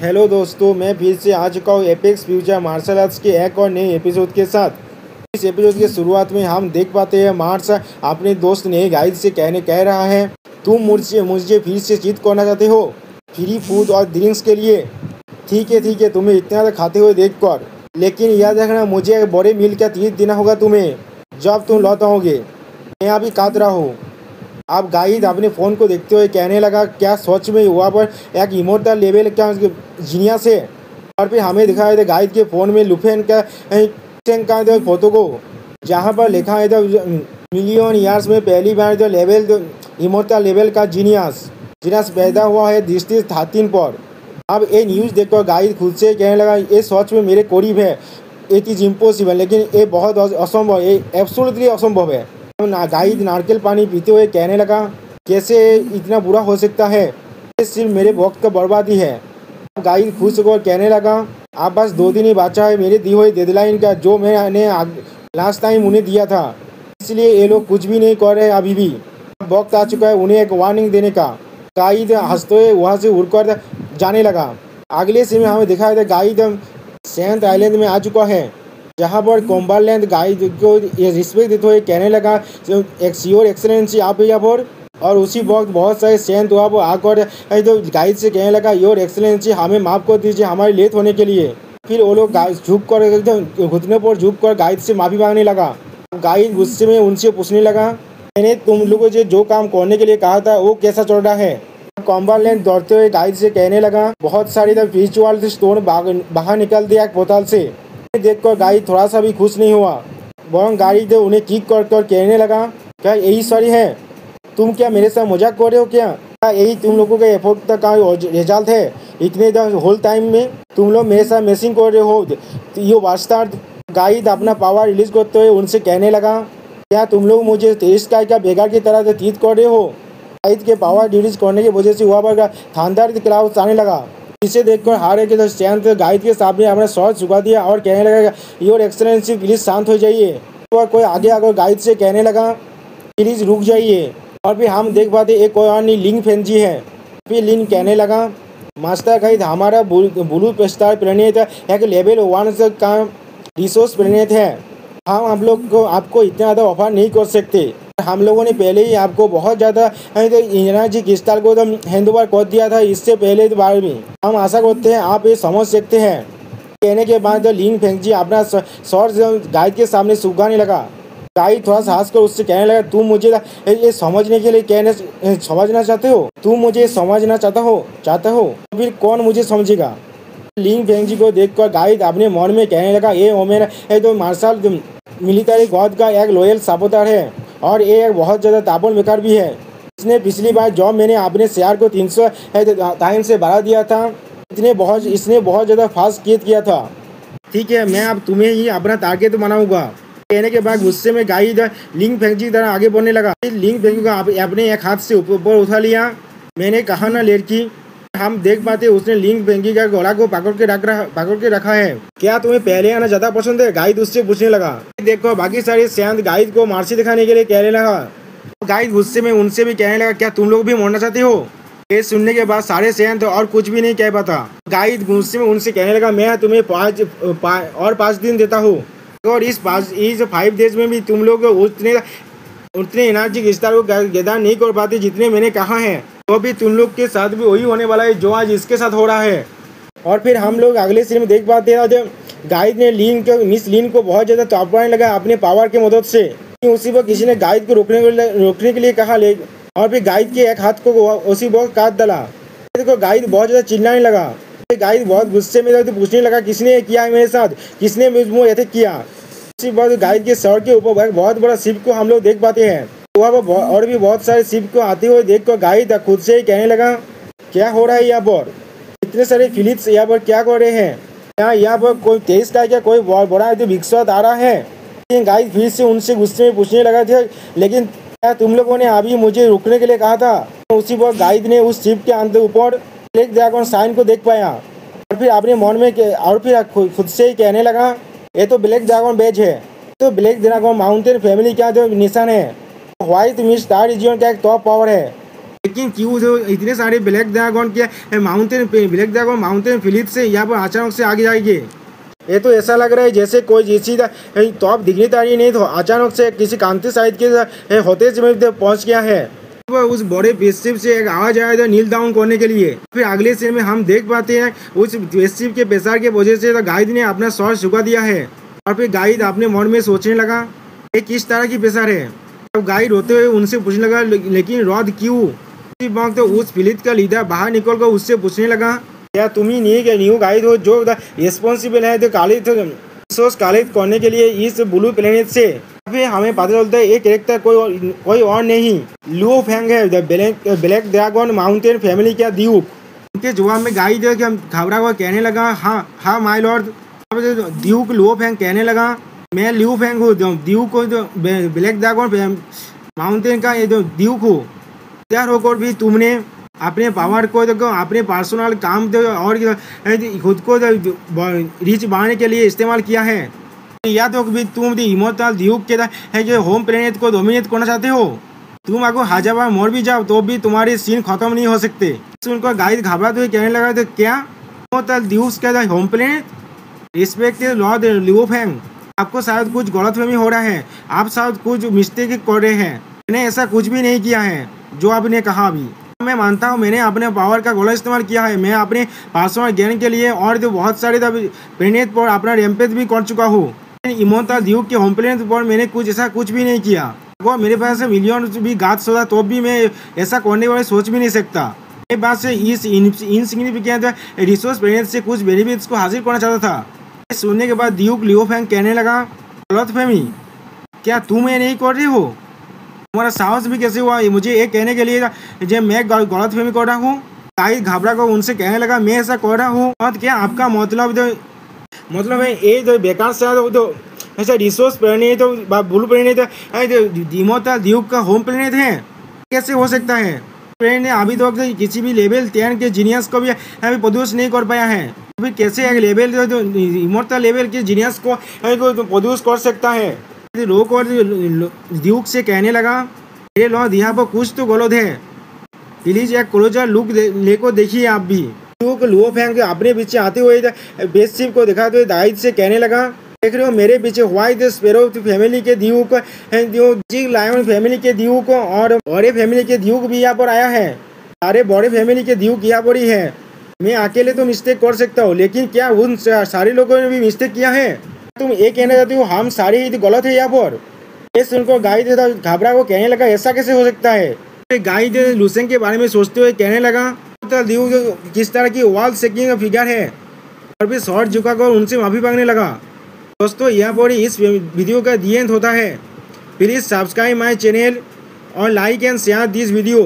Hello दोस्तों, मैं फिर से आ चुका हूँ एपेक्स फ्यूचर मार्शल आर्ट्स के एक और नए एपिसोड के साथ। इस एपिसोड के शुरुआत में हम देख पाते हैं मार्स अपने दोस्त ने गाइड से कह रहा है, तुम मुझसे मुझे फिर से जीत करना चाहते हो फ्री फूड और ड्रिंक्स के लिए। ठीक है, तुम्हें इतना खाते हुए देख कर, लेकिन याद रखना मुझे एक बड़े मील का तीर देना होगा तुम्हें जब तुम लौट आओगे। मैं अभी काट रहा हूँ। अब गाइड अपने फ़ोन को देखते हुए कहने लगा, क्या सच में वहाँ पर एक इमोर्टल लेवल का जीनियस है। और फिर हमें दिखाया था गाइड के फ़ोन में लुफेन का फोटो को, जहाँ पर लिखा है था मिलियन ईयर्स में पहली बार जो लेवल इमोर्टल लेवल का जीनियस पैदा हुआ है दृष्टि 13 पर। अब ये न्यूज़ देखकर गाइड खुद से कहने लगा, ये सच में मेरे करीब है, इट इज़ इम्पॉसिबल, लेकिन ये बहुत असंभव, ये एब्सोल्युटली असंभव है। गाइड नारकेल पानी पीते हुए कहने लगा, कैसे इतना बुरा हो सकता है, ये सिर्फ मेरे वक्त का बर्बादी है। गाइड खुश होकर कहने लगा, आप बस 2 दिन ही बचा है मेरे दी हुई डेडलाइन का, जो मैंने लास्ट टाइम उन्हें दिया था, इसलिए ये लोग कुछ भी नहीं कर रहे अभी भी। अब वक्त आ चुका है उन्हें एक वार्निंग देने का। गाइड हंसते हुए वहाँ से उड़कर जाने लगा। अगले सीन में हमें दिखाया था गाइड सेंट आइलैंड में आ चुका है, जहाँ पर कॉम्बरलैंड गाइड को रिस्पेक्ट देते हुए कहने लगा, योर एक्सेलेंसी आप यहाँ पर। और उसी वक्त बहुत सारे सेंट वहाँ पर आकर तो गाइड से कहने लगा, योर एक्सेलेंसी हमें माफ़ कर दीजिए हमारे लेट होने के लिए। फिर वो लोग झुक कर एकदम घुटने पर झुक कर गाइड से माफ़ी मांगने लगा। गाइड गुस्से में उनसे पूछने लगा, मैंने तुम लोगों से जो काम करने के लिए कहा था वो कैसा चल रहा है। कॉम्बरलैंड दौड़ते हुए गाइड से कहने लगा, बहुत सारी स्पिरिचुअल स्टोन बाहर निकल दिया एक पोर्टल से। देखकर गाइड थोड़ा सा भी खुश नहीं हुआ, वरन गाइड उन्हें किक कर कहने लगा, क्या यही सॉरी है, तुम क्या मेरे साथ मजाक कर रहे हो क्या यही तुम लोगों के एफर्ट का रिजल्ट है। इतने होल टाइम में तुम लोग मेरे साथ मैसिंग कर रहे हो, ये वास्तार। गाइड अपना पावर रिलीज करते हुए उनसे कहने लगा, क्या तुम लोग मुझे तेज का बेकार की तरह से तीत कर रहे हो। गाइड के पावर रिलीज करने की वजह से वहाँ पर थांदार क्लाउड आने लगा। इसे देखकर हारे के शांत गाइड के सामने अपना शॉर्ट झुका दिया और कहने लगा, योर एक्सेलेंसी प्लीज शांत हो जाइए। और कोई आगे आकर गाइड से कहने लगा, प्लीज रुक जाइए। और फिर हम देख पाते एक कोई और नहीं, लिंग फेंजी है। फिर लिंग कहने लगा, मास्टर गाइड हमारा ब्लू स्टार प्लेनेट एक लेवल 1 का रिसोर्स प्लेनेट है, हम आप लोग को आपको इतना ज़्यादा ऑफर नहीं कर सकते। हम लोगों ने पहले ही आपको बहुत ज़्यादा एनर्जी क्रिस्टल को हैंड ओवर कर दिया था इससे पहले बार में। हम आशा करते हैं आप ये समझ सकते हैं। कहने के बाद लिंग फेंगजी अपना शॉर्ट गाइड के सामने सुखाने लगा। गाइड थोड़ा सा हंसकर उससे कहने लगा, तुम मुझे ये समझने के लिए समझना चाहते हो, तुम मुझे समझना चाहता हो तो फिर कौन मुझे समझेगा। लिंग फेंगजी को देखकर गाइड अपने मन में कहने लगा, ये ओमेरा तो मार्शल मिलिट्री गॉड का एक लॉयल सपोर्टर है और ये एक बहुत ज़्यादा ताबन बेकार भी है। इसने पिछली बार जब मैंने अपने शेयर को 300 टाइम से बढ़ा दिया था, इसने बहुत ज़्यादा फास्ट किया था। ठीक है, मैं अब तुम्हें ही अपना टारगेट बनाऊंगा। कहने के बाद गुस्से में गाइड लिंग फेंगजी की तरह आगे बढ़ने लगा। लिंग फेंगजी को अपने एक हाथ से ऊपर उठा लिया। मैंने कहा ना लड़की, हम देख पाते उसने लिंग फेंगजी का गला को पकड़ के रखा है। क्या तुम्हें पहले आना ज्यादा पसंद है, गाइड उससे पूछने लगा। देखो बाकी सारे सेंट गाइड को मार्सी दिखाने के लिए कहने लगा। गाइड गुस्से में उनसे भी कहने लगा, क्या तुम लोग भी मरना चाहते हो। ये सुनने के बाद सारे सेंट और कुछ भी नहीं कह पाता। गाइड गुस्से में उनसे कहने लगा, मैं तुम्हें 5 दिन देता हूँ और इस 5 डेज में भी तुम लोग उतने एनर्जी क्रिस्टल को गैदर नहीं कर पाते जितने मैंने कहा है, तो भी तुम लोग के साथ भी वही होने वाला है जो आज इसके साथ हो रहा है। और फिर हम लोग अगले सीन में देख पाते हैं जब गाइड ने मिस लिन को बहुत ज़्यादा टॉपराने लगा अपने पावर की मदद से। उसी वक्त किसी ने गाइड को रोकने के लिए कहा, और फिर गाइड के एक हाथ को उसी वक्त काट डाला। देखो गाइड बहुत ज़्यादा चिल्लाने लगा। गाइड बहुत गुस्से में तो पूछने लगा, किसने किया है मेरे साथ, किसने मुझे ऐसे किया। उसी वक्त गाइड के सर के ऊपर एक बहुत बड़ा शिप को हम लोग देख पाते हैं। वहाँ पर और भी बहुत सारे शिप को आते हुए देख कर गाइड खुद से ही कहने लगा, क्या हो रहा है यहाँ पर, इतने सारे फिलिप्स यहाँ पर क्या कर रहे हैं, यहाँ पर कोई तेज का क्या कोई बड़ा विकसत आ रहा है। लेकिन गाइड फिर से उनसे गुस्से में पूछने लगा था, लेकिन क्या तुम लोगों ने अभी मुझे रुकने के लिए कहा था। उसी वक्त गाइड ने उस शिप के अंदर ऊपर ब्लैक ड्रैगन साइन को देख पाया और फिर अपने मन में और फिर खुद से ही कहने लगा, ये तो ब्लैक ड्रैगन बेज है, तो ब्लैक ड्रैगन माउंटेन फैमिली का जो निशान है। व्हाइट मिस्ट स्टार रीजन का एक टॉप पावर है। लेकिन क्यों जो इतने सारे ब्लैक ड्रैगन के माउंटेन फिलिप से यहाँ पर अचानक से आगे जाएंगे। ये तो ऐसा लग रहा है जैसे कोई जैसी टॉप दिखने नहीं तो अचानक से किसी क्रांति साइड के होते समय पहुंच गया है। उस बड़े स्पेसशिप से एक आवाज आया था नील डाउन करने के लिए। फिर अगले सीन में हम देख पाते हैं उस स्पेसशिप के प्रेशर के वजह से तो गाइड ने अपना श्वास झुका दिया है और फिर गाइड अपने मन में सोचने लगा ये किस तरह की प्रेशर है। तो गाइड रोते हुए उनसे पूछने लगा लेकिन रॉड क्यों। तो उस फिलिप का लीडर बाहर निकल कर उससे पूछने लगा क्या तुम ही न्यू गाइड हो जो रिस्पॉन्सिबल है तो कलेक्ट करने के लिए इस ब्लू प्लेनेट से। फिर हमें पता चलता है ये कैरेक्टर कोई और नहीं लुओ फेंग है the black dragon mountain family का ड्यूक। उनके जवाब में गाइड घबरा हुआ कहने लगा हाँ my Lord. Duke Luo Feng कहने लगा मैं लियो फेंग हूँ ड्यूक को ब्लैक ड्रैगन माउंटेन का ये जो ड्यूक हूँ। तैयार होकर भी तुमने अपने पावर को अपने पर्सनल काम और खुद को रीच बढ़ाने के लिए इस्तेमाल किया है या तो भी तुम इमोर्टल ड्यूक के जो होम प्लेनेट को डोमिनेट करना चाहते हो। तुम अगर हजार बार मर भी जाओ तो भी तुम्हारे सीन खत्म नहीं हो सकते। उनको गाइड घबराते हुए कहने लगा तो क्या इमोर्टल ड्यूक का होम प्लेनेट रिस्पेक्टेड लॉर्ड लियो फेंग आपको शायद कुछ गलतफहमी हो रहा है। आप शायद कुछ मिस्टेक कर रहे हैं। मैंने ऐसा कुछ भी नहीं किया है जो आपने कहा। अभी मैं मानता हूँ मैंने अपने पावर का गलत इस्तेमाल किया है। मैं अपने पर्सनल गेन के लिए और जो बहुत सारे प्लेनेट पर अपना रैम्पेज भी कर चुका हूँ। इमोर्टल ड्यूक के होम प्लेनेट पर मैंने कुछ भी नहीं किया। अगर मेरे पास मिलियन भी गाछ होता तो भी मैं ऐसा करने वाले सोच भी नहीं सकता। मेरे पास से इस इनसिग्निफिकेंट रिसोर्स प्लेनेट से कुछ बेनिफिट्स को हासिल करना चाहता था। सुनने के बाद ड्यूक लियो फेंग कहने लगा गलतफहमी क्या तुम ये नहीं कर रहे हो। तुम्हारा साहस भी कैसे हुआ मुझे ये कहने के लिए जब मैं गलतफहमी कर रहा हूँ। गाइड घबरा कर उनसे कहने लगा मैं ऐसा कर रहा हूँ और क्या आपका मतलब है ये जो बेकार से तो ऐसा रिसोर्स प्लेनेट तो ब्लू प्लेनेट इमोर्टल ड्यूक का होम प्लेनेट है कैसे हो सकता है। प्लेनेट ने अभी तक तो किसी भी लेवल 10 के जीनियस को भी अभी प्रोड्यूस नहीं कर पाया है। फिर कैसे एक लेवल जो इमोर्टल लेवल के जीनियस को प्रोड्यूस कर सकता है। रोक और ड्यूक से कहने लगा मेरे लॉर्ड यहाँ पर कुछ तो गलत है प्लीज एक क्लोजर लुक लेकर देखिए आप भी। ड्यूक लुओ फेंग अपने पीछे आते हुए बेसशिप को दिखाते हुए गाइड से कहने लगा देख रहे हो मेरे पीछे व्हाइट स्पैरो फैमिली के ड्यूक लायन फैमिली के ड्यूक और बड़े फैमिली के ड्यूक भी यहाँ पर आया है। सारे बड़े फैमिली के ड्यूक यहाँ पर ही है। मैं अकेले तो मिस्टेक कर सकता हूँ लेकिन क्या उन सारे लोगों ने भी मिस्टेक किया है। तुम ये कहना चाहते हो हम सारे ही गलत है यहाँ पर। ये सुनकर गाइड घबरा को कहने लगा ऐसा कैसे हो सकता है। गाइड लूसेंग के बारे में सोचते हुए कहने लगा किस तरह की वॉल शेकिंग फिगर है और फिर शॉर्ट झुकाकर उनसे माफी मांगने लगा। दोस्तों यहाँ पर इस वीडियो का दी एंड होता है। प्लीज सब्सक्राइब माई चैनल और like and share this video.